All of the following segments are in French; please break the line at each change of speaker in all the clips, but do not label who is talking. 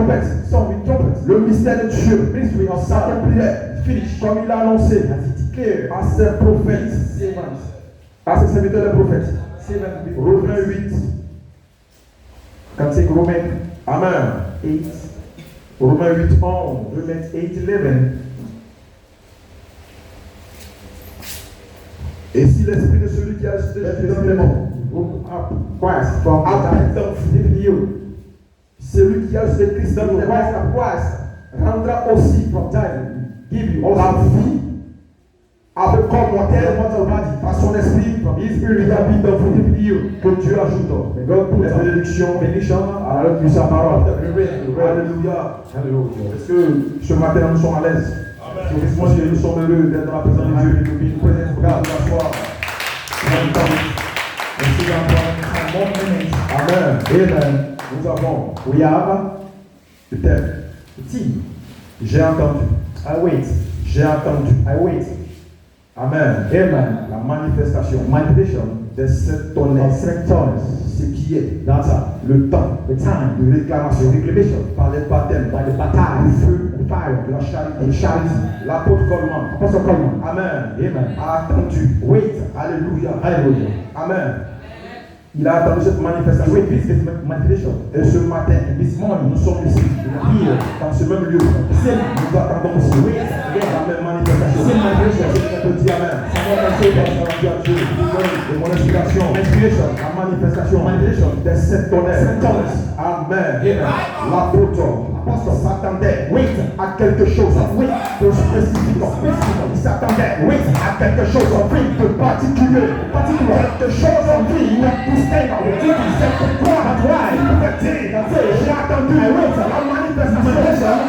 trompettes.
Song with trumpets.
Le mystère de Dieu
Mystery of
s'accomplirait
finish.
comme il a annoncé
As he declared,
à ses prophètes,
servants,
à ses serviteurs les prophètes.
servants with
Romains 8.
Can take Romans
Amen.
8,
Romains 8, 11.
Romans 8:11.
Et si l'esprit de celui qui a jeté Jésus dans les morts
Christ from
habite en vous,
in you.
celui qui a jeté Christ dans les
Christ
morts
of Christ
rendra aussi
from time give you
la
also
vie avec corps mortel
mortal body
par son esprit
from his spirit
qui habite en vous.
in you.
Que Dieu ajoute
May God put
les bénédictions
benediction
à la de sa parole.
Hallelujah.
Alléluia.
Hallelujah.
Est-ce que ce matin nous sommes à l'aise?
So this
Moi,
morning
nous sommes heureux d'être dans la présence de Dieu.
to be in the presence of God.
S'asseoir.
Let's sit down for some more minutes.
Amen.
Amen.
Nous avons
We have
le thème.
the team.
J'ai entendu.
I wait.
J'ai entendu.
I wait.
Amen.
Amen.
La manifestation
Manifestation
des 7 tonnerres.
of 7 tonnes.
Ce qui est
That's
le temps
the time.
de réclamation
Reclamation
par les baptêmes,
by the
le
baptized,
feu,
the fire,
de la charité.
and charity.
L'apôtre Coleman.
Apostle Coleman.
Amen.
Amen.
A attendu.
Wait.
Alléluia.
Hallelujah.
Amen. Il a attendu cette manifestation.
Wait, this is manifestation.
Et ce matin,
This morning,
nous sommes ici,
here,
dans ce même lieu. Nous attendons aussi la même manifestation.
Same manifestation.
Je peux dire Amen.
Someone can say that.
Et mon inspiration,
Inspiration.
la manifestation
Manifestation.
des 7 tonnerres.
7 tonnerres.
Amen.
Amen.
L'apôtre s'attendait à quelque chose de spécifique. Il s'attendait à quelque chose de particulier. Quelque chose en vie pour Seigneur. C'est pourquoi il pouvait dire, j'ai attendu la manifestation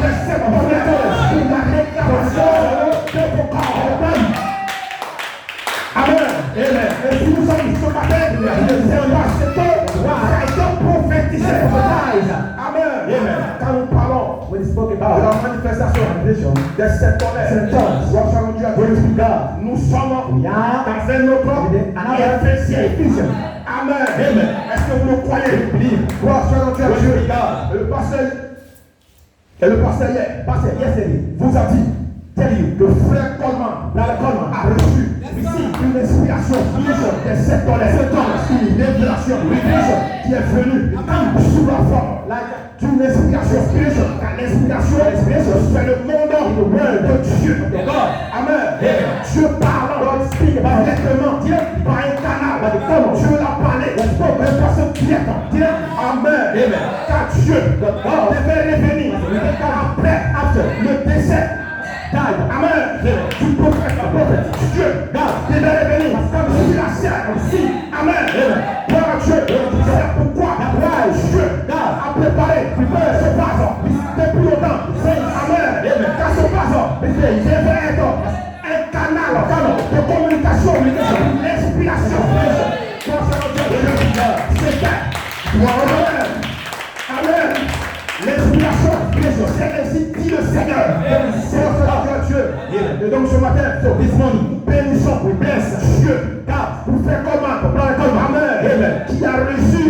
des 7 tonnerres pour la réclamation de vos corps. Amen. Amen. Et si nous sommes ce matin, c'est parce que ça a été prophétisé. Amen. Amen. Quand nous parlons
When it's spoken
de
about,
la manifestation des 7 tonnerres, gloire soit rendue à Dieu. Nous sommes
we are
dans un autre
another
Éphésiens. Amen. Amen. Est-ce que vous le croyez? Gloire soit rendue à Dieu. Et le pasteur hier vous a dit, tell you, que frère Coleman a reçu ici une inspiration des 7 tonnerres, une révélation qui est venue sous la forme d'une inspiration spirituelle. Car l'inspiration, c'est le monde de Dieu. Amen. Dieu parle directement par un canal. Dieu l'a parlé de façon directe. Amen. Car Dieu devait revenir après le décès. Amen. Du prophète. Dieu devait revenir sur la scène. Amen. Gloire à Dieu. C'est pourquoi Dieu a préparé ce vase depuis longtemps. Amen. Car ce vase devait être un canal de communication, d'inspiration. C'est Amen. L'inspiration, c'est ainsi dit le Seigneur. C'est Dieu. Et donc ce matin, nous bénissons, we bless Dieu. Car pour faire comment? Amen. Qui a reçu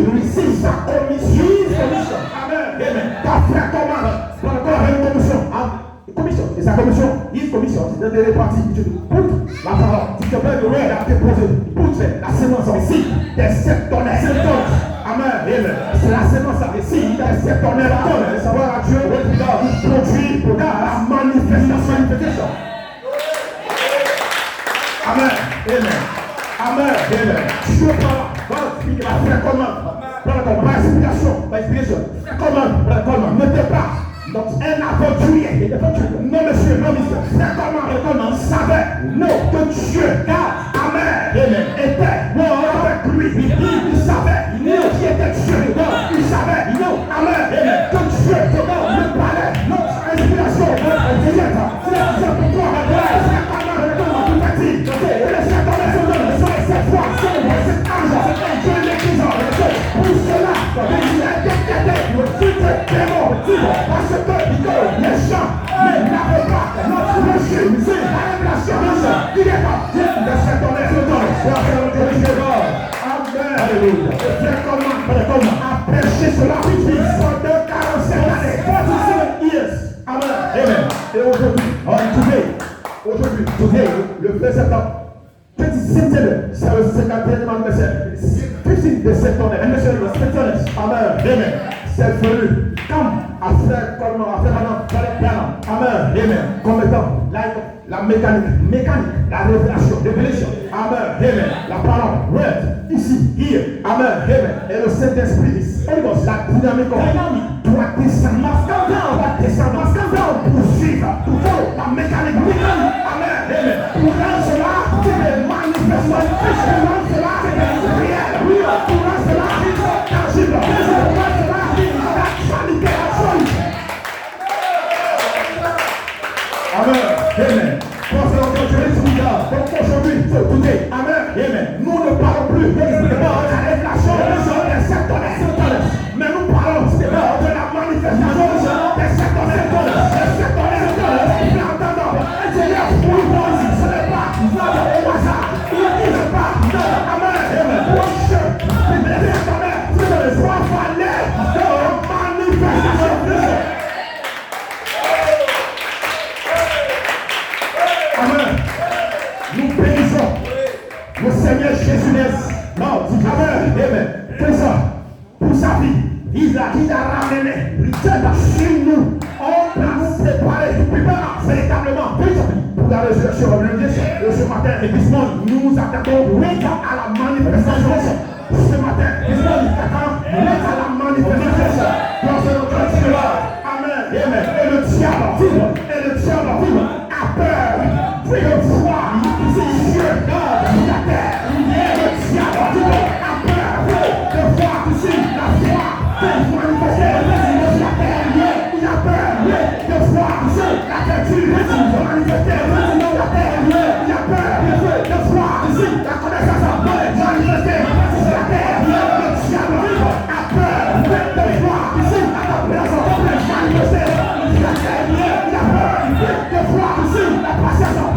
sa commission. Amen. Car faire comment? Une commission. Et sa commission, his commission, c'est de répartir. La parole, si tu veux, il a déposé la sémence ici, des 7 tonnerres. Amen. C'est la sémence ici, des 7 tonnerres. Savoir à Dieu, produit la manifestation. Amen. Amen. Dieu parle. Il a fait comment? Par inspiration. Comment? Ne t'es pas. Donc, un aventurier, non monsieur, c'est comment savait que Dieu, Amen, était avec lui. Il savait qui était Dieu. Il savait, Amen, que Dieu le parlait. Notre inspiration, c'est pourquoi parce que les gens n'avaient pas notre reçu, c'est la révélation qui est partie de cette Amen. Alléluia. Et comment a prêché cela pendant 45 années. Et aujourd'hui, le 20 septembre, 27, c'est le 51e anniversaire. 15 de septembre, anniversaire de septembre. Amen. Amen. C'est venu comme à faire comment à faire maintenant. Amen. Amen. Comme étant la mécanique, la révélation. Amen. Amen. La parole, word, ici, here. Amen. Amen. Et le Saint-Esprit, la dynamique doit descendre pour suivre, pour faire la mécanique. Amen. Amen. Pour rendre cela, c'est des manifestations. Pour rendre cela, c'est des réels. Pour rendre cela, c'est tangible. Pour rendre cela, c'est l'actualité absolue. Amen. Amen. Donc aujourd'hui, today, amen, amen. Nous ne parlons plus de la révélation des secteurs, mais nous parlons de la manifestation des secteurs. Mais entendons, Seigneur, ce n'est pas au hasard, il n'est pas, amen, amen. Sois valet de la manifestation. Amen. Nous bénissons le Seigneur Jésus-Christ. Non, amen, amen. Fais ça pour sa vie. Il a ramené sur nous. On peut nous préparer véritablement pour la résurrection. Ce matin, et this morning, nous nous attendons à la manifestation. Ce matin, this morning, à la manifestation. Amen, amen. Et le diable a peur. Oui, le foi, c'est Dieu, la terre, le diable a peur de voir ici la foi se manifester la terre, il a peur de voir ici la vertu se manifester la terre, il a peur de voir ici la connaissance manifester la terre, le diable a peur de voir ici la compréhension manifester la terre, il a peur de voir ici la patience.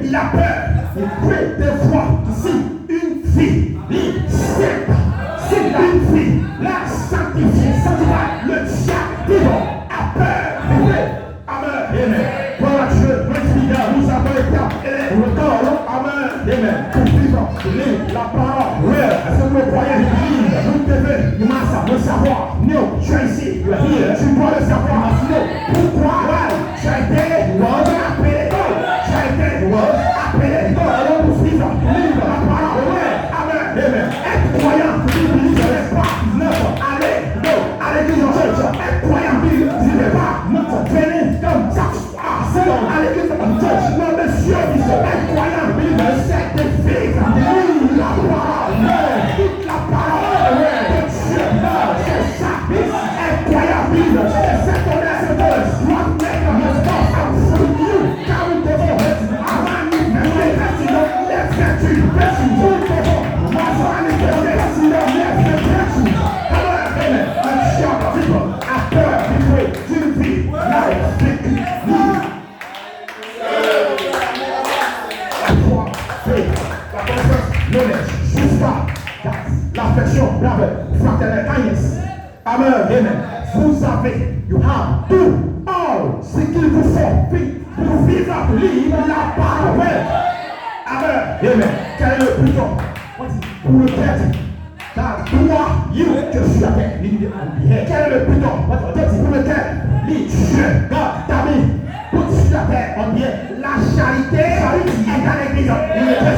Il a peur, il peut de voir ici une fille, c'est une fille, la sanctifiée, le diable a peur. Amen. Amen. Pour Dieu, nous avons été appelés amen. Amen. Pour vivre la parole. Est-ce que vous croyez, vous devez le savoir. Non, tu es ici, tu dois le savoir. Pourquoi tu as été appelé? Tu as été appelé pour vivre la parole. Amen. Amen. Être croyant, tu ne pas. Allez à l'église en church. Être croyant, tu ne pas. Venez comme ça. À l'église en church. Non, monsieur, être croyant, c'est de vivre la parole. Toute la parole de Dieu. C'est ça. Être croyant, c'est cette honnête. What make a mistake from you? Car nous devons l'affection, fraternelle, kindness. Amen. Amen. Vous avez, you have tout, all, ce qu'il vous faut pour vivre la parole. Amen. Amen. Quel est le bouton pour lequel toi, je suis la terre. Quel est le bouton pour lequel Dieu t'a mis pour la terre? On dit la charité est à l'église.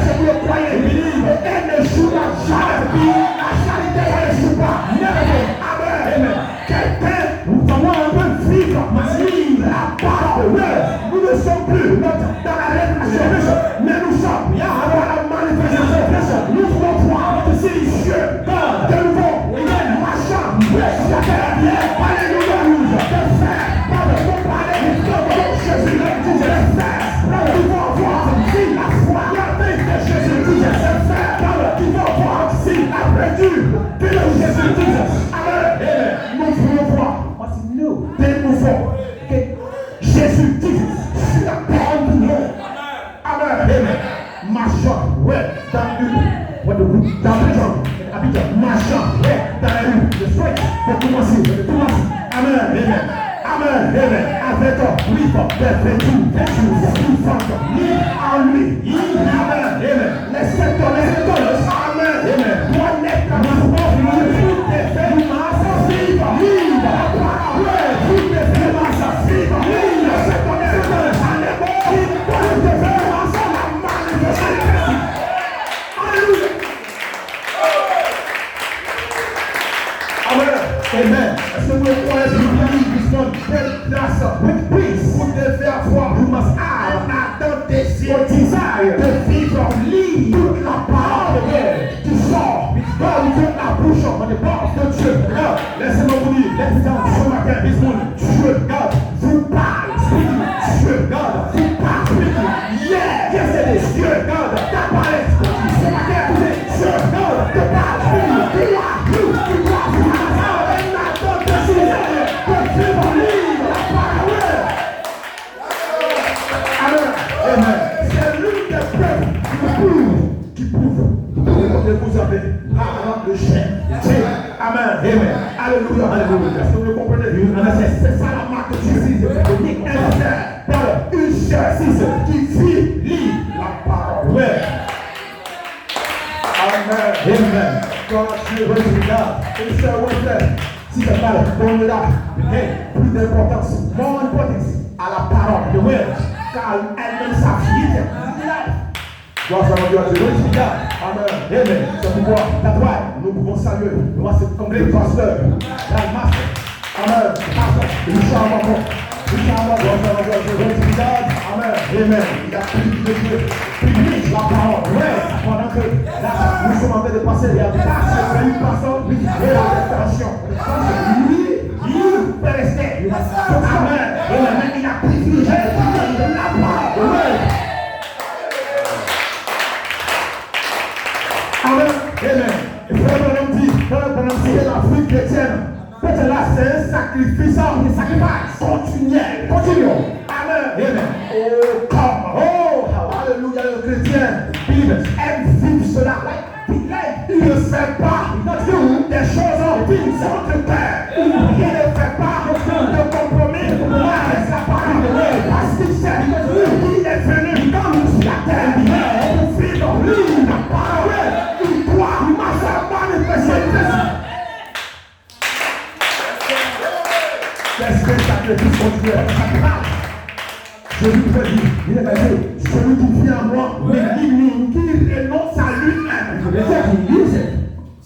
Si vous le croyez, elle ne jouera jamais. La charité, elle ne joue pas. Amen. Amen. Quelqu'un, nous allons un peu vivre la parole. Nous ne sommes plus dans la révélation, mais nous sommes à la manifestation. Nous voulons voir si Dieu de nouveau marchant sur la terre. Alléluia. De faire, pas de comparer, de Jésus. De faire, nous pouvons voir si la foi marchant, ouais, dans le marchant, ouais, dans la rue, le strike, pour commencer, amen, amen, amen, amen, avec oui, des vertus, en lui, amen, amen, les secteurs, amen, amen, doit l'être comme un Amen. Est-ce que vous croyez que vous quelle grâce with peace vous devez avoir? You must have un ardent désir, desire de vivre libre toute la parole de Dieu qui sort dans la bouche de Dieu. Laissez-moi vous dire, ce matin, Dieu, God, vous parle, Dieu, God, vous parle, yeah, yes it is, Dieu, God, ta parole, ce matin, Dieu, God, te parle, c'est l'une des preuves qui prouve que vous avez rarement le chien. Amen. Amen. Alléluia. Alléluia. Est-ce que vous le comprenez? C'est ça la marque de Jésus. Par une chair qui vit, lit la parole. Amen. Amen. God, Dieu, regarde. Et c'est vrai. Si c'est pas donne-la, plus d'importance, more importance à la parole de Dieu, car elle-même s'applique. Gloire à Dieu, amen, amen. C'est pourquoi, nous pouvons saluer, comme les pasteurs, la master, amen, amen, amen. Il a privilégié la parole, pendant que là, nous sommes en train de passer, il y a une personne, et la déclaration. Lui, il peut rester. Amen. Il a privilégié la parole. Amen. Amen. Et frère Branham dit, c'est l'Afrique chrétienne. Peut-être là, c'est un sacrifice, un sacrifice continuel. Continuons. Amen. Amen. Oh, come. Oh, alléluia, le chrétien. Aime vivre cela. Il ne fait pas des choses en vie, c'est votre père. Il ne fait pas de compromis pour la parole de Dieu. Parce qu'il sait qu'il est venu dans la terre pour vivre la parole. Il doit manifester. Qu'est-ce que sacrifice continuel? Je lui prédis, il est basé, celui qui vient à moi, mais qui renonce à lui-même.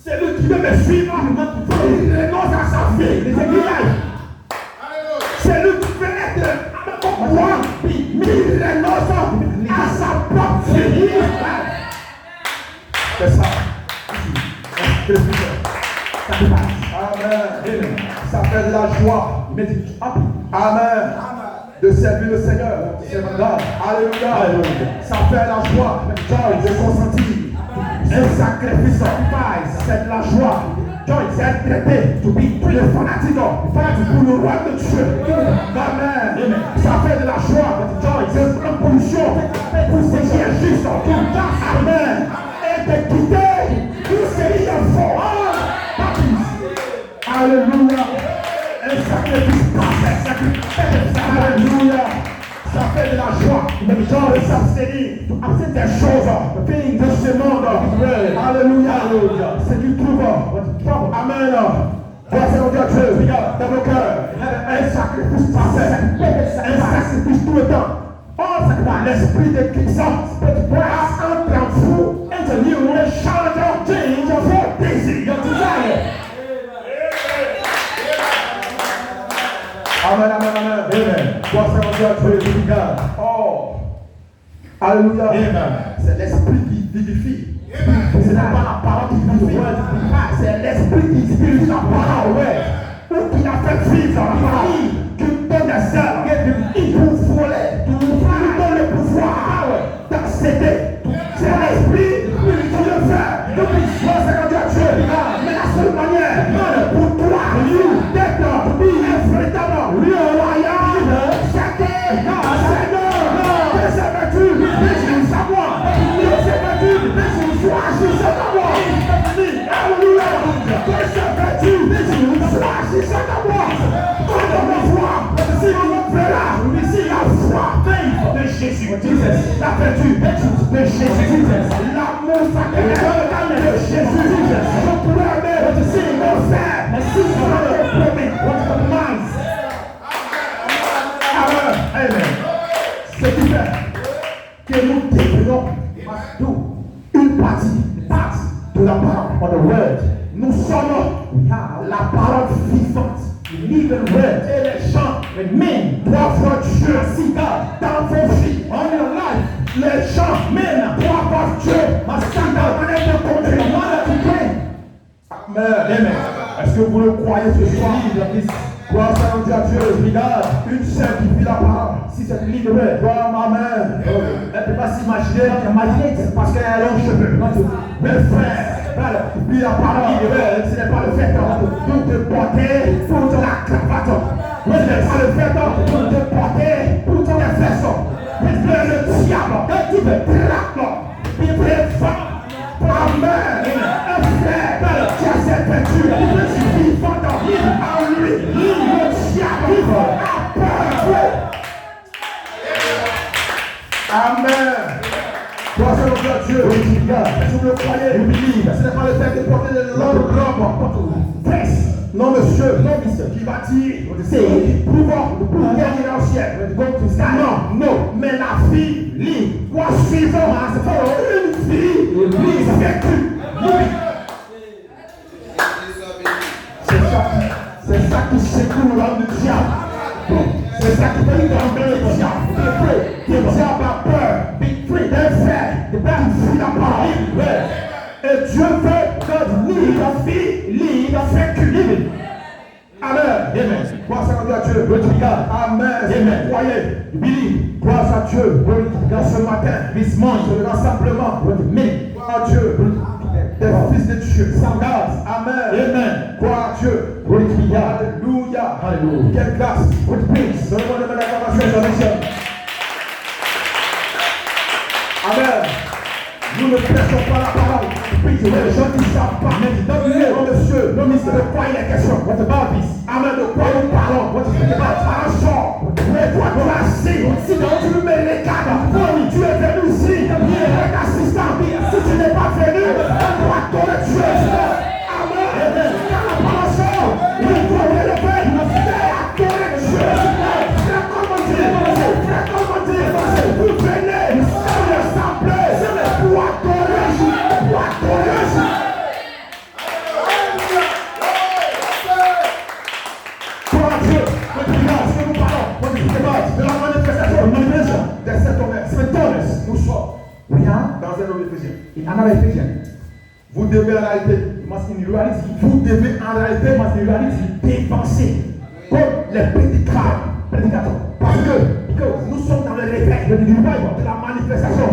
C'est lui qui veut me suivre, il renonce à sa vie, les aiguilles. C'est lui qui veut être comme moi, mais il renonce à sa propre vie. C'est ça. Amen. Ça fait de la joie. Amen. De servir le Seigneur. Alléluia. Ça fait la joie. De consentir. Un sacrifice. C'est de la joie. C'est être traité. Le fanatique. Pour le roi de Dieu. Amen. Ça fait de la joie. C'est une pollution. Pour ce qui est juste. Amen. Et de quitter tout ce qui est fort. Alléluia. Un sacrifice parfait. Alléluia. Ça fait de la joie. De s'abstenir des choses de ce monde. Alléluia. C'est du trouble. Amen. Voici mon Dieu dans nos cœurs. Un sacrifice parfait. Un sacrifice tout le temps. L'esprit de puissance entre en vous. And you will shout out change of your desire. Amen. Voici mon Dieu Oh. Alléluia. C'est l'esprit qui vivifie. Ce n'est pas la parole qui vivifie. C'est l'esprit qui vivifie la parole. Ou qui a fait vivre la parole. Qui donne des ailes. Il vous voler. Il vous donne le pouvoir d'accéder. C'est l'esprit qui le fait. Depuis mais la seule manière pour toi d'être infrétable, royal, c'est que Seigneur, savoir L'amour sacré de Jésus. Je pourrais même mon frère. Amen. Ce qui fait que nous devons une partie de la parole.
On the word.
Nous sommes la parole vivante.
Living word.
Et les gens
Men
doivent voir Dieu
see God
dans vos vies.
on your life.
Les gens doivent voir Dieu dans la manière de conduire. Amen. Est-ce que vous le croyez ce soir? Gloire à Dieu. Regarde, une sœur qui vit la parole.
Si c'est une ligne de word.
Gloire, amen. Elle ne peut pas s'imaginer
C'est
parce qu'elle a long cheveux. Mes frères, puis la parole, ce n'est pas le fait de te porter pour la cravate. Ce n'est pas le fait de te porter pour ton fesses. Mais le diable, tu me traques. Il préfère. Amen. Un frère qui a cette peinture, vivant en lui, le diable a peur. Amen. Gloire à Dieu. Est-ce que vous le croyez? Ce n'est pas le fait de porter de longues robes. Non, monsieur. Qui va dire pour gagner dans le ciel. Non. Mais la vie doit suivre une vie vécue. C'est ça qui secoue l'homme du diable. C'est ça qui fait tomber le diable. Le diable a peur. D'un frère, qui fuit la parole. Et Dieu veut que la vie vécue. Amen. Gloire à Dieu. Amen. Croyez. Gloire à Dieu. Dans ce matin, ce rassemblement. Gloire à Dieu. Des fils de Dieu. Amen. Gloire à Dieu. Alléluia. Quelle grâce. Donnez-moi de mettre l'acclamation. Amen. Nous ne prêchons pas la parole. Les gens qui ne savent pas. Monsieur, de quoi il est question? Amen. De quoi nous parlons? Arrachons. Mais toi, tu as assis. Si tu mets les cadres, tu es venu ici. Avec assistant. Si tu n'es pas venu, on doit donner Dieu. Amen. Car la parole sort. Il doit l'élever. Adorer Dieu. Comment dire? Vous venez. Vous devez en réalité, vous devez en réalité dépenser comme les prédicateurs. Parce que nous sommes dans le réveil de la manifestation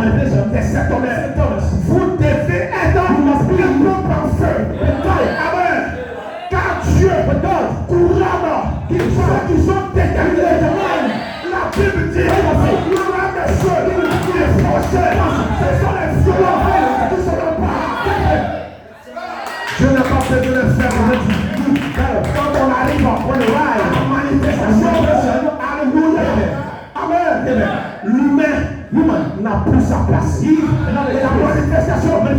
des sept honneurs. Vous devez être un peu en feu. Amen. Car Dieu couramment, ceux qui sont déterminés. La Bible dit, le roi des cieux, il est fauché. Ce sont les violents qui sont le pas. Je n'ai pas fait de le faire. Quand on arrive, on arrive à la manifestation. Alléluia. Amen. L'humain n'a plus sa place. Et la manifestation de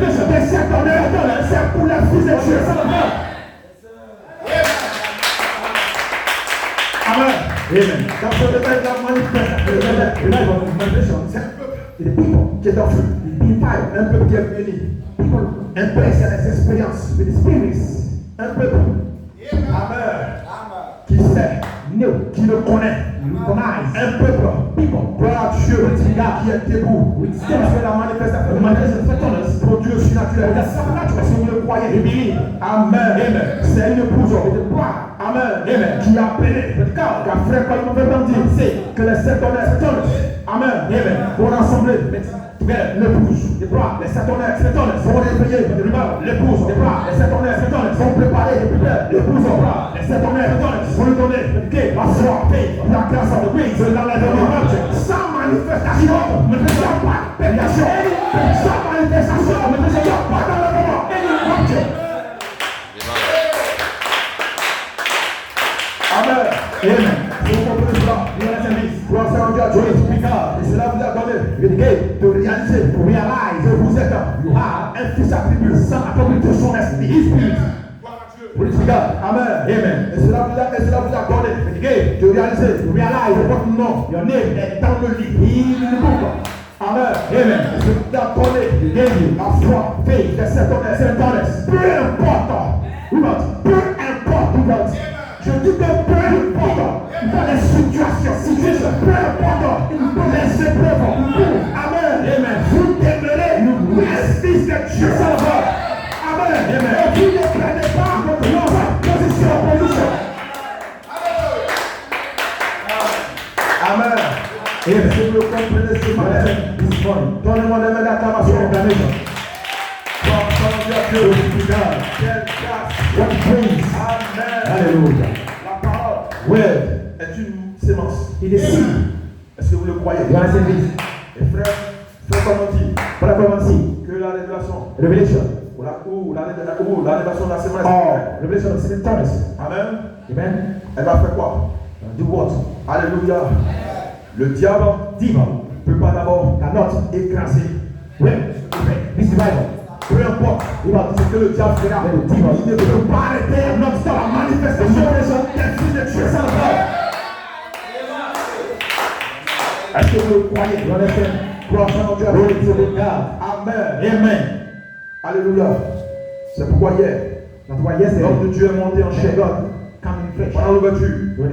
cet honneur, c'est pour les fils de Dieu. Amen. Dans ce détail de la manifestation, c'est un peuple qui est en feu. Un peuple qui est béni. Un peuple qui a des expériences. Un peuple. Amen. Qui sait, qui le connaît. Un peuple. Gloire à Dieu qui est debout. Qui fait la manifestation. Pour Dieu surnaturel. Si vous le croyez. Amen. C'est une épouse. Amen. Qui a appelé. Car frère, quand il m'avait dit que les sept honneurs. Amen. Pour rassembler. L'épouse, les bras, les sept honneurs, vont réveiller l'épouse, les bras, les sept honneurs, vont préparer l'épouse, les bras, les sept honneurs, vont lui donner la foi, la grâce de l'enlèvement. Sans manifestation, il n'y a pas de pénétration. Sans manifestation, il n'y a pas d'enlèvement. Amen. Vous comprenez cela? Gloire à Dieu. Et cela vous a donné de réaliser, de un fils attribut, sans accomplir de son esprit. His spirit. Pour regarde. Amen. Amen. Et cela vous a donné de réaliser, votre nom, your name est dans le livre. Il est bon. Amen. Amen. Et cela vous a donné la foi, faith, les sept peu importe. Peu importe. Je dis que peu importe dans les situations, peu importe les épreuves. Amen. Amen. Vous demeurez le fils de Dieu. Amen. Amen. Et vous ne prenez pas votre position. Amen. Et si vous le comprenez ce matin, donnez-moi des mains d'acclamation. What praise. Amen. Alléluia. La parole est une sémence. Il est seed. Est-ce que vous le croyez? Et frère, comment dit que la révélation, ou la révélation de la sémence, révélation de la sémence. Amen. Amen. Elle va faire quoi? Do what? Alléluia. Le diable ne peut pas d'abord écraser. Oui. Peu importe ce que le diable fera, il ne peut pas arrêter la manifestation des fils de Dieu. Est-ce que vous le croyez? Amen. Amen. Alléluia. C'est pourquoi hier, l'homme de Dieu est monté en chair. Pendant l'ouverture, il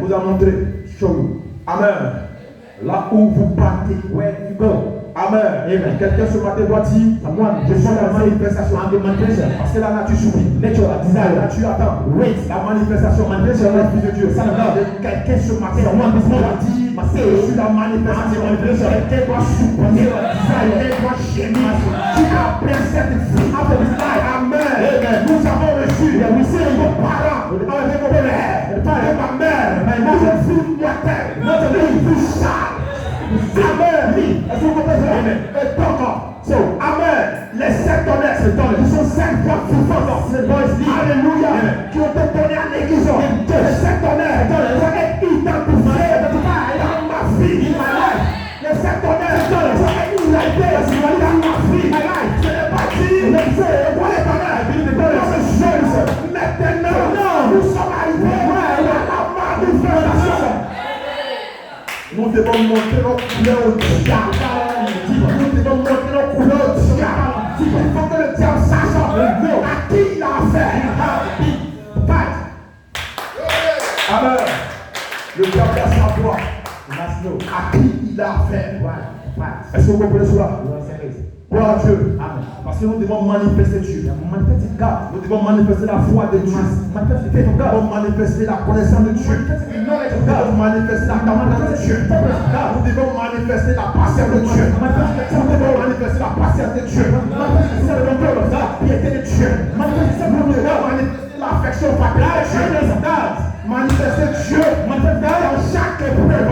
vous a montré. Amen. Là où vous partez, where you go. Amen. Amen. Quelqu'un ce matin doit dire, je suis la manifestation. Parce que la nature s'oublie. La nature attend. La manifestation. L'Esprit de Dieu. Quelqu'un ce matin doit dire, je suis la manifestation. Quelqu'un doit souffrir. Quelqu'un doit gémir. Tu as pris cette vie. Amen. Nous avons reçu nos parents. Ma mère. Notre fille mortelle. Notre fille sale. Amen. Est-ce que vous comprenez? Amen. Et donc, amen. Les sept tonnerres, ils sont 5 fois puissants. Alléluia. Qui ont été donnés à l'église. Les sept tonnerres vont être identifiés dans ma vie. Les sept tonnerres vont être identifiés dans ma vie. Je n'ai pas dit pour les tonnerres. Maintenant, nous sommes arrivés à la manifestation. Nous devons montrer nos couleurs au diable. Nous devons montrer nos couleurs au diable. Il faut que le diable sache à qui il a affaire. Amen. Le diable doit savoir à qui il a affaire. Est-ce que vous comprenez cela? Gloire à Dieu. Amen. Parce que nous devons manifester Dieu. Nous devons manifester la foi de Dieu. Nous devons manifester la connaissance de Dieu. Nous devons manifester la commandement de Dieu. Nous devons manifester la patience de Dieu. Nous devons manifester la patience de Dieu. Nous devons la piété de Dieu. Nous devons manifester l'affection paternelle de Dieu. Manifester Dieu dans chaque épreuve.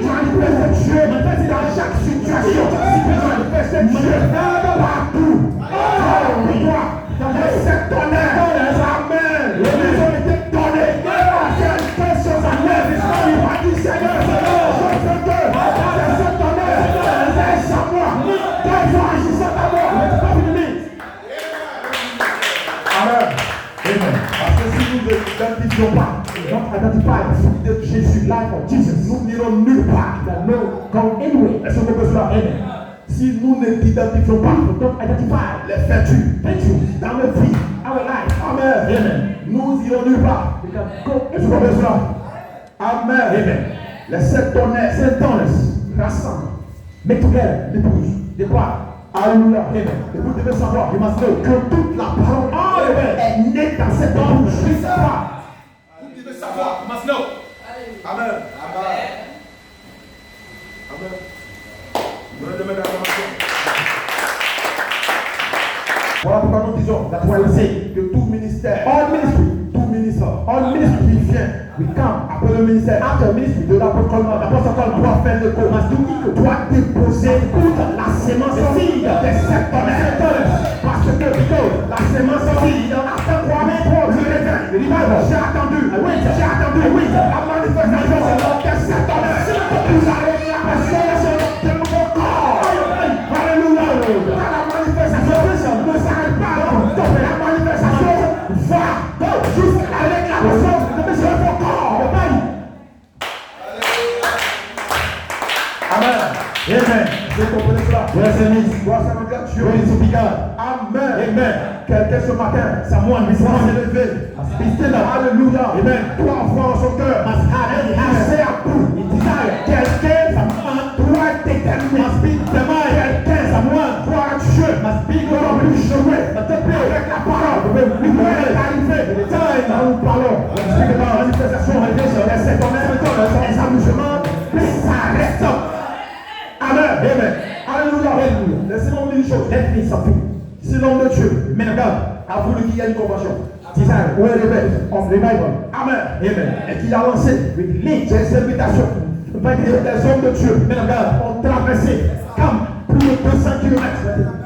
Manifester Dieu dans chaque situation. Manifester Dieu partout. Dans les sept tonnerres. Amen. Ils ont été donnés. Quelque chose à l'œuvre. Il va dire Seigneur, je veux que les sept tonnerres laissent à moi. Qu'ils vont agir à moi. Amen. Amen. Parce que si nous ne l'identifions pas, de Jésus, life of Jesus, nous n'irons nulle part. Est-ce que vous comprenez cela? Si nous ne l'identifions pas, les vertus dans notre vie, amen, nous irons nulle part. Est-ce que vous comprenez cela? Amen. Les sept tonnerres rassemblent, mais together, l'épouse, de quoi? Alléluia. Et vous devez savoir, que toute la parole est née dans cette bouche. Vous devez savoir, you must know. Amen. Amen. Amen. Donnez de main d'acclamation. Voilà pourquoi nous disons que tout ministère, tout ministre qui vient, après le ministère, de l'apôtre Coleman, doit faire le cours, doit déposer la sémence des sept tonnerres. Parce que la sémence attend quoi? Le réveil. J'ai attendu. La manifestation des sept tonnerres. Vous allez la résurrection de nouveau corps. Alléluia. La manifestation
Yes, it is.
Gloire à notre Dieu.
Glory to be God.
Amen.
Amen.
Quelqu'un ce matin,
Someone this
doit
morning
s'élever.
must be still up.
Alléluia.
Amen.
Doit avoir en son cœur.
Must have any
C'est
habit.
à bout.
He desire.
Quelqu'un
Someone
doit être déterminé.
must be determined.
Quelqu'un
Someone
doit être Dieu.
must be
Doit
God.
plus jouer
Must be
avec la parole. Il doit être arrivé.
the time.
Là nous parlons. On explique la manifestation, et cet honneur, les amusements, mais ça reste. Amen.
Amen.
Alléluia.
Alléluia.
Laissez-moi vous dire une chose.
Let me something.
Si l'homme de Dieu,
Men of God.
a voulu qu'il y ait une convention,
Desire.
ou un réveil,
Of revival.
Amen.
Amen.
Et qu'il a lancé des invitations. Des hommes de Dieu
Men of God.
ont traversé comme plus de 200 km,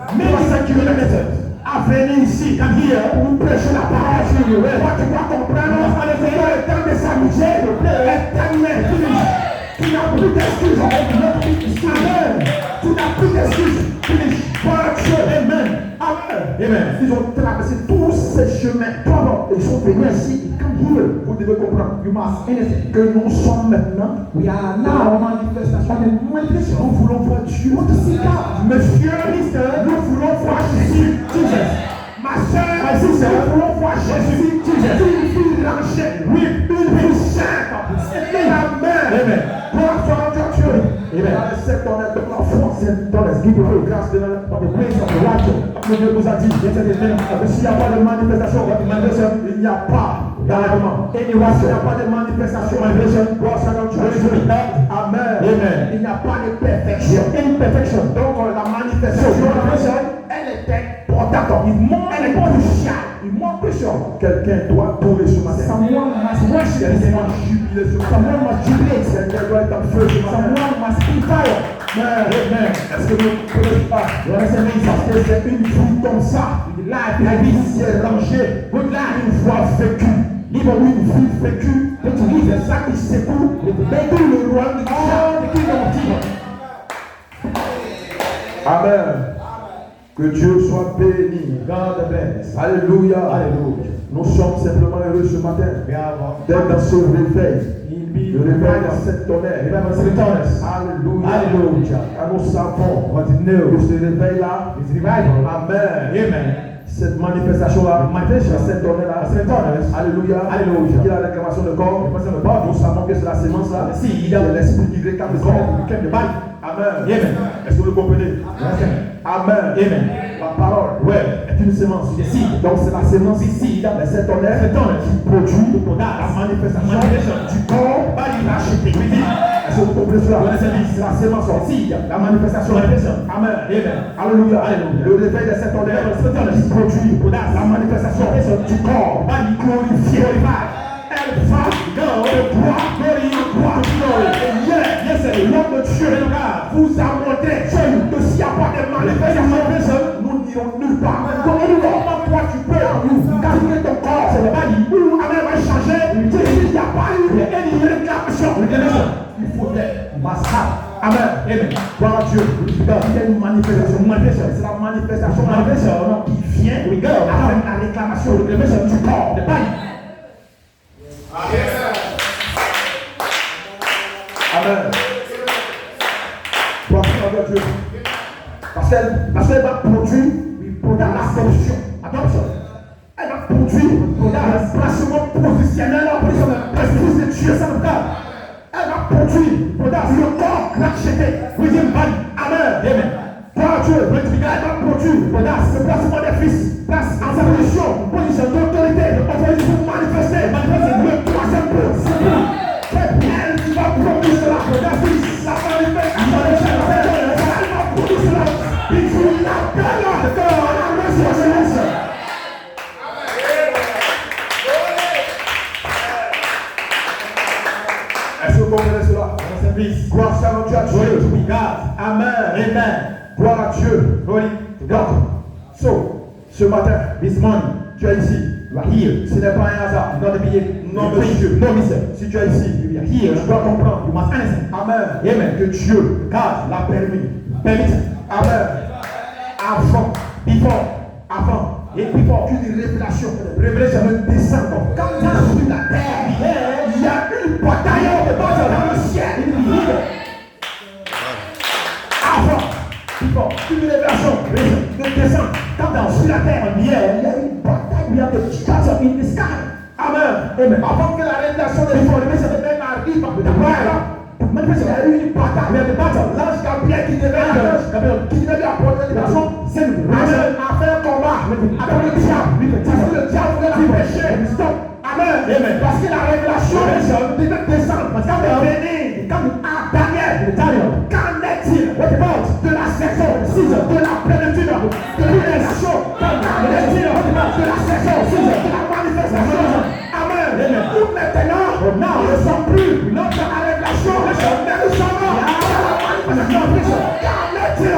300 km à venir ici, comme here, pour nous prêcher la parole. Toi, tu dois comprendre, c'est le temps de s'amuser, est terminé, fini. Tu n'as plus d'excuses. Amen. Tu n'as plus d'excuses. Fini. Gloire à Dieu. Amen. Amen.
Amen.
Ils ont traversé tous ces chemins. Ils sont venus ici. Come here. Vous devez comprendre. You must understand que nous sommes maintenant. We are now en manifestation. Nous voulons voir Dieu. Monsieur, nous voulons voir Jésus. Jesus. Ma soeur, nous voulons voir Jésus. Jesus. Une fille rangée. Oui, une fille sainte. Amen. Gloire soit à Dieu.
Amen.
Cette honnête de la force, cette honnête, give you grâce de la grace of the righteous. Le Dieu vous a dit, s'il n'y a pas de manifestation, il n'y a pas d'arrêtement. S'il n'y a pas de manifestation, gloire soit à Dieu. Amen.
Amen.
Il n'y a pas de perfection. Imperfection. Donc la manifestation, elle était importante. Elle est cruciale. Il manque crucial. Quelqu'un doit tourner ce matin. Someone must worship. Quelqu'un doit jubiler ce matin. Someone must jubilate. Quelqu'un doit être en feu ce matin. Someone must be fire. Amen. Est-ce que vous ne connaissez pas? Parce que c'est une vie comme ça. La vie c'est rangée. Une fois vécue. Libre une vie vécue. C'est ça qui secoue. Tout le royaume de Dieu. Amen. Que Dieu soit béni.
God bless.
Alléluia.
Alléluia.
Nous sommes simplement heureux ce matin d'être dans ce réveil. Le réveil dans cette tonnerre. Alléluia.
Alléluia.
Car nous savons que ce réveil-là, Amen.
Amen.
Cette manifestation-là, cette tonnerre-là, Alléluia.
Alléluia.
Qui est la réclamation de corps. Nous savons que c'est la sémence-là.
Si,
C'est l'esprit qui réclame le corps. Amen.
Amen.
Est-ce que vous le comprenez? Amen.
Amen.
La parole est une sémence.
Seed.
Donc c'est la sémence
Seed.
mais cet honneur qui produit la manifestation du corps racheté. Est-ce que vous comprenez cela? C'est la sémence. La manifestation. Amen. Alléluia. Le réveil de cet honneur qui produit la manifestation du corps glorifié. Elle va de gloire, yes, l'homme de Dieu vous a montré que s'il n'y a pas de manifestation, nous n'irons nulle part. Comment toi tu peux calmer ton corps? C'est pas dit où Amen va changer. Il n'y a pas eu une réclamation. Il faut être massacre. Amen. Gloire à Dieu. Il y a une manifestation. C'est la manifestation qui vient avec la réclamation du corps. Amen. Gloire à Dieu. Parce qu'elle va produire l'adoption. Adoption. Elle va produire le placement positionnel en position de l'Esprit de Dieu sans le cas. Elle va produire le corps racheté. Amen. Gloire à Dieu. Elle va produire le placement des fils. Place en sa position d'autorité, pour manifester le troisième point. Elle qui va produire cela. La manifestation. Elle va produire cela. Il faut l'appel de la résurrection. Est-ce que vous comprenez cela? Gloire à Dieu. Amen. Gloire à Dieu. Ce matin, this morning, tu es ici. You are here. Ce n'est pas un hasard. Non, monsieur. Non, monsieur. Si tu es ici, you are here. Tu dois comprendre. You must understand. Amen. Que Dieu, God l'a permis. Amen. Avant. Et before qu'une révélation ne descende. Quand tu es sur la terre, il y a une bataille dans le ciel. Avant. fort, une révélation de descendre. Quand dans sur la terre, il y a une bataille, il y a des battle in the sky. Amen. Amen. Avant que la révélation de l'information de même arrive, il y a eu une bataille. Il y a des batailles. L'ange Gabriel qui devait apporter la révélation, c'est lui. Amen. A fait un combat avec le diable. Parce que le diable voulait la pécher. Stop. Amen. Amen. Parce que la révélation devait descendre. Parce qu'elle est venue comme à Daniel. Qu'en est-il de la saison, de la plénitude, de l'élection? Qu'en est-il de la saison, de la manifestation? Amen. Nous maintenant, nous ne sommes plus dans la révélation, mais nous sommes dans la manifestation. Qu'en est-il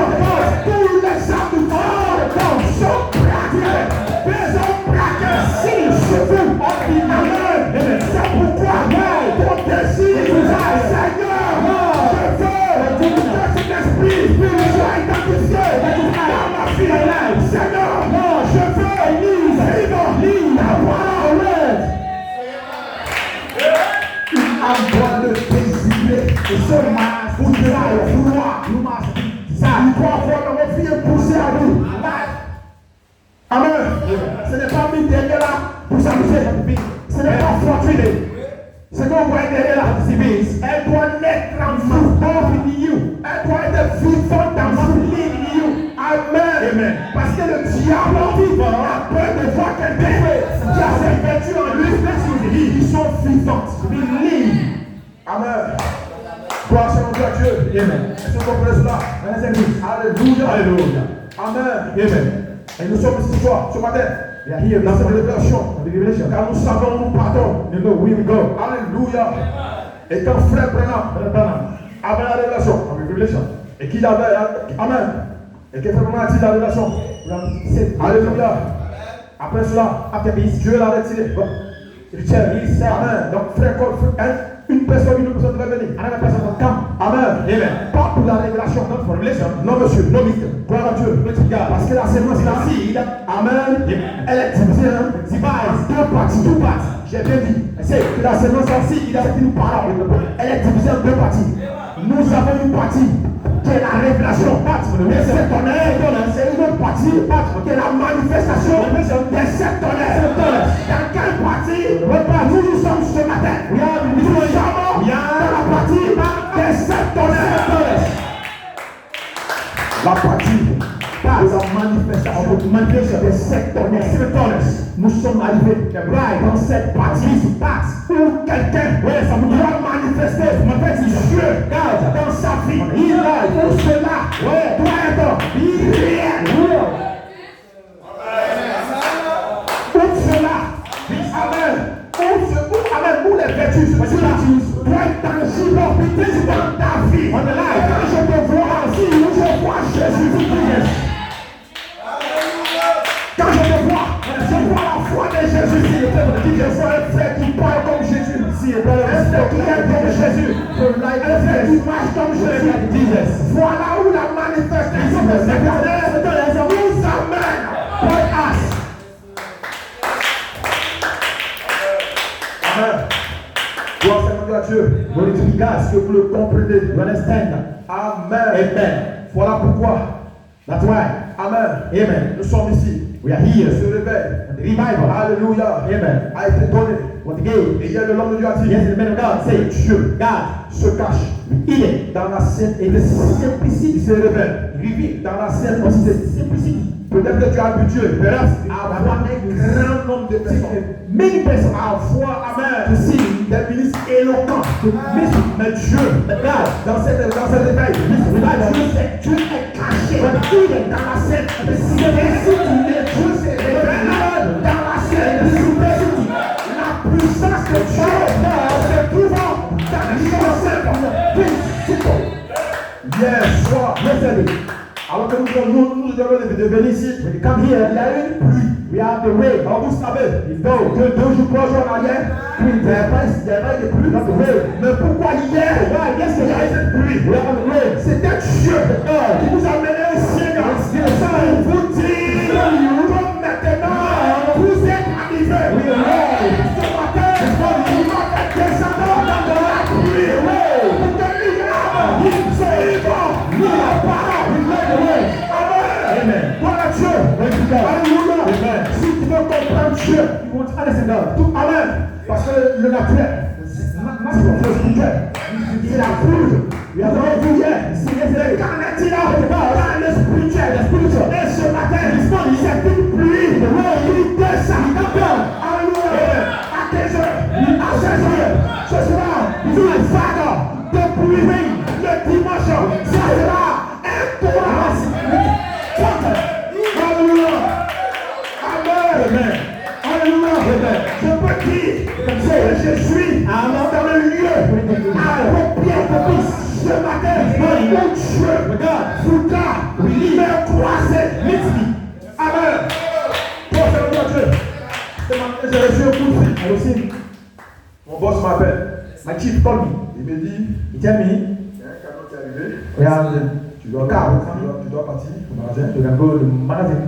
tous les hommes du monde sont braqués? Les hommes braqués, si je vous, amen. C'est pourquoi ton désir, Seigneur, je veux que cet esprit soit identifié dans ma vie. Seigneur, je veux vivre la parole. Il doit le désirer. Et ce vouloir. Ça doit avoir dans votre vie un poussé à vous. Amen. Ce n'est pas mis derrière là pour s'amuser. Ce n'est pas fortuné. Ce que vous voyez derrière là, elle doit naître en vous. Elle doit être vivante dans vous. Amen. Parce que le diable a peur de voir quelqu'un qui a cette vertu en lui. Ils sont vivantes. Amen. Gloire à Dieu. Amen. Est-ce que vous comprenez cela? Alléluia. Alléluia. Amen. Amen. Et nous sommes ici ce matin. Dans cette révélation. Car nous savons, nous partons. Alléluia. Et quand frère Branham avait la révélation. Et qu'il avait. Amen. Et que frère Branham a dit la révélation. Alléluia. Après cela, Dieu l'a retiré. Amen. Donc frère, une personne doit venir. Amen. Pas pour la révélation, non monsieur, non monsieur. Gloire à Dieu. Parce que la sémence, la seed, amen, elle est divisée en deux parties. J'ai bien dit. C'est que la sémence, la seed, il a dit nous parlons. Elle est divisée en deux parties. Nous avons une partie qui est la révélation. Mais c'est une autre partie qui est la manifestation des sept tonnerres. Dans quelle partie nous sommes ce matin? Nous sommes dans la partie des sept tonnerres. La partie de la manifestation des sept tonnerres. Nous sommes arrivés dans cette partie où quelqu'un doit manifester Dieu dans sa vie. Pour cela doit être réel. Pour cela, amen, où les vertus doivent être tangibles dans ta vie. Quand je te vois ainsi, je vois Jésus. Quand je te vois la foi de Jésus. Je vois un frère qui parle comme Jésus. Un frère qui est comme Jésus. Un frère qui marche comme Jésus. Voilà où la manifestation de cette année nous amène. Amen. Gloire à Dieu. Est-ce que vous le comprenez? You understand? Amen. Amen. Voilà pourquoi. That's why. Amen. Amen. Nous sommes ici. We are here. Ce réveil. The revival. Alléluia. Amen. A été donné. What the game? Et il y a le l'homme de Dieu a dit. Yes, the man of God say Dieu. God se cache. Il est dans la sainte et le simplicité. Il se révèle. Il vit dans la sainte simplicité. Peut-être que tu as habitué à avoir un grand nombre de personnes. Many personnes à voir, amen, des ministres éloquents. Mais Dieu, dans cette éveil, Dieu est caché. Il est dans la scène. Dieu se révèle dans la scène. La puissance de Dieu se trouve dans les choses. Yes, alors que nous devons venir ici, comme hier, il y a eu une pluie. We have the rain. Alors vous savez, il faut que 2 jours, 3 jours en arrière, il n'y avait pas de pluie. Mais pourquoi hier, qu'est-ce qu'il y a eu cette pluie? C'était Dieu qui nous a mené ici. Ça vous dit, comme maintenant, vous êtes arrivés. Ce matin, il va être descendant dans la pluie. Pour que l'Iran, c'est vivant, nous la parole.
God.
Alléluia.
Amen.
Si tu veux comprendre Dieu,
You want to understand God.
tout amen. Parce que le naturel, le spirituel, il a prouvé. Il a vu hier. Quand est-il là? Dans le spirituel, et ce matin, c'est une pluie. Il descend. Alléluia. À 15 heures, à 16 heures, ce sera une vague de pluie. Le dimanche, ça sera un torrent. Alléluia. Amen. Alléluia. Je peux dire que je suis dans le lieu approprié ce matin où Dieu voudra me croiser. Amen. Pour ce Dieu. Ce matin, j'ai reçu un coup de fil.
I
Mon boss m'appelle.
My chief called me.
Il me dit,
He tell me,
il y a un camion qui est arrivé.
we have
Tu dois partir au magasin.
you can go to the magazine,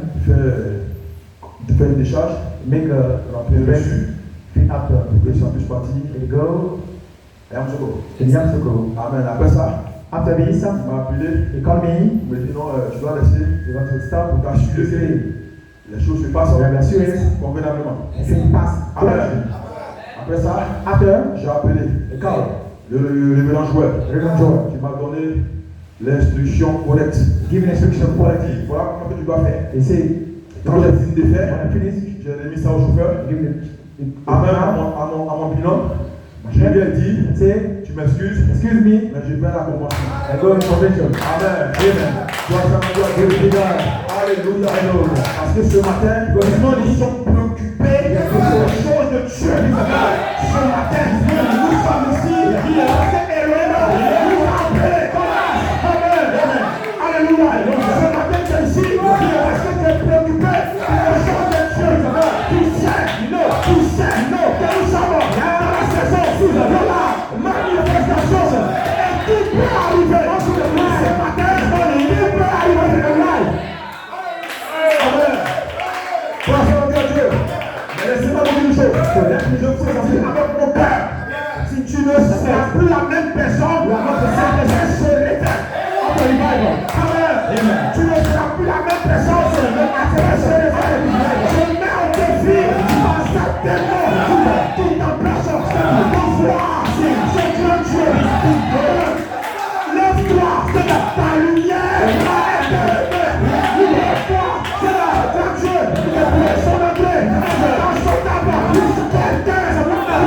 Faire une décharge.
make a
Remplir le
request,
reçu.
fill up the
Et ça puisse partir.
and go
Et on se voit.
to the Yamsoko.
Amen. Après ça,
After this,
il m'a appelé.
he called me.
Il me dit non, tu dois laisser
You want to stop
pour t'assurer que les choses se passent
We are assured
convenablement.
if it pass.
Amen. Après ça,
After,
j'ai appelé
he called
le révérend joueur
Reverend Joel,
qui m'a donné l'instruction correcte.
give an instruction
Il
for
m'a dit, voilà comment que tu dois faire.
He said,
Quand j'ai fini de faire,
when I finish,
j'ai remis ça au chauffeur.
give the
Amen. À mon binôme, je lui ai dit,
say,
tu m'excuses,
excuse me,
mais je vais à la convention.
I go in convention.
Amen. Amen. Alléluia. Alléluia. Parce que ce matin, ils sont préoccupés des choses de Dieu. Ce matin, nous sommes ici. C'est Elohim. Nous appelons. Amen. Alléluia. Ce matin, tu es ici. Parce que tu es préoccupé des choses de Dieu. Tu sais que nous sommes dans la saison de la manifestation. Et tout peut arriver. Ce matin, tout peut arriver dans le live. Amen. Gloire à Dieu. Mais laissez-moi vous dire une chose. Je vous dis avec mon cœur. Si tu ne seras plus la même personne, c'est sur l'éternel. Amen. Tu ne seras plus la même personne. Je mets au défi. Certainement, tout en place. Pour voir ce grand Dieu. Lève-toi, c'est ta lumière. Lève-toi, c'est la grande Dieu. Son entrée, dans son tabac, quelqu'un,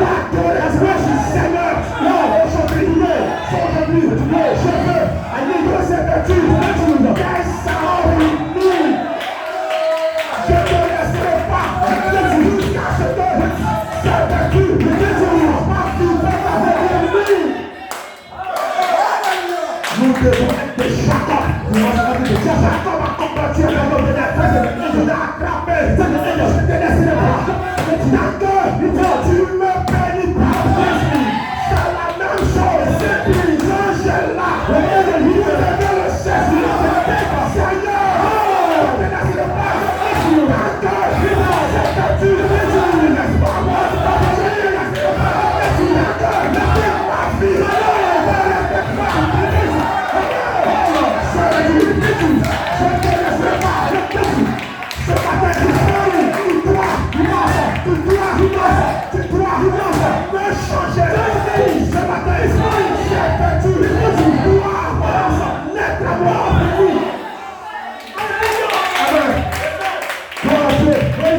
la adoration du Seigneur. Non, aujourd'hui, je veux, aïe, c'est vertu, qu'elle s'ennuie. Je ne te laisserai pas, jusqu'à ce que cette vertu ne soit pas vivante avec lui. Nous devons être des chacun. Nous devons être des chacun. Comme à combattre, nous devons être attrapé. Je ne te laisserai pas. Tant que tu me bénis pas, c'est la même chose. C'est une angèle là. Je vais le saisir. Seigneur, je ne te laisserai pas. Tant que tu me laisses pas. Je ne te laisserai pas. Ma vie,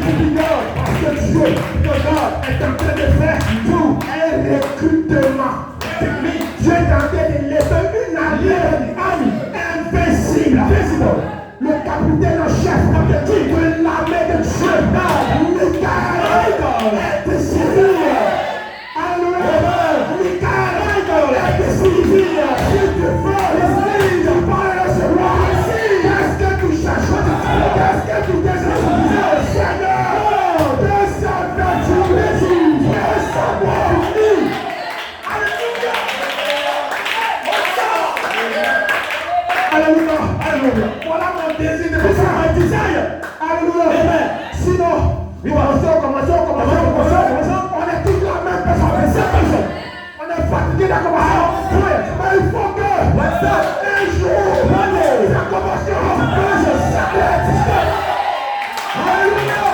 Dieu est en train de faire tout un recrutement. Dieu est en train de laisser une armée invincible. Le capitaine en chef de l'armée de Dieu, Michael, est décidé. Alléluia. Michael est décidé. Si tu veux, tu vas recevoir. Qu'est-ce que tu cherches? Qu'est-ce que tu désires? Seigneur, de sa vertu, de sa bonté. Alléluia. Alléluia. Alléluia. Voilà mon désir de faire un desire. Alléluia. Alléluia.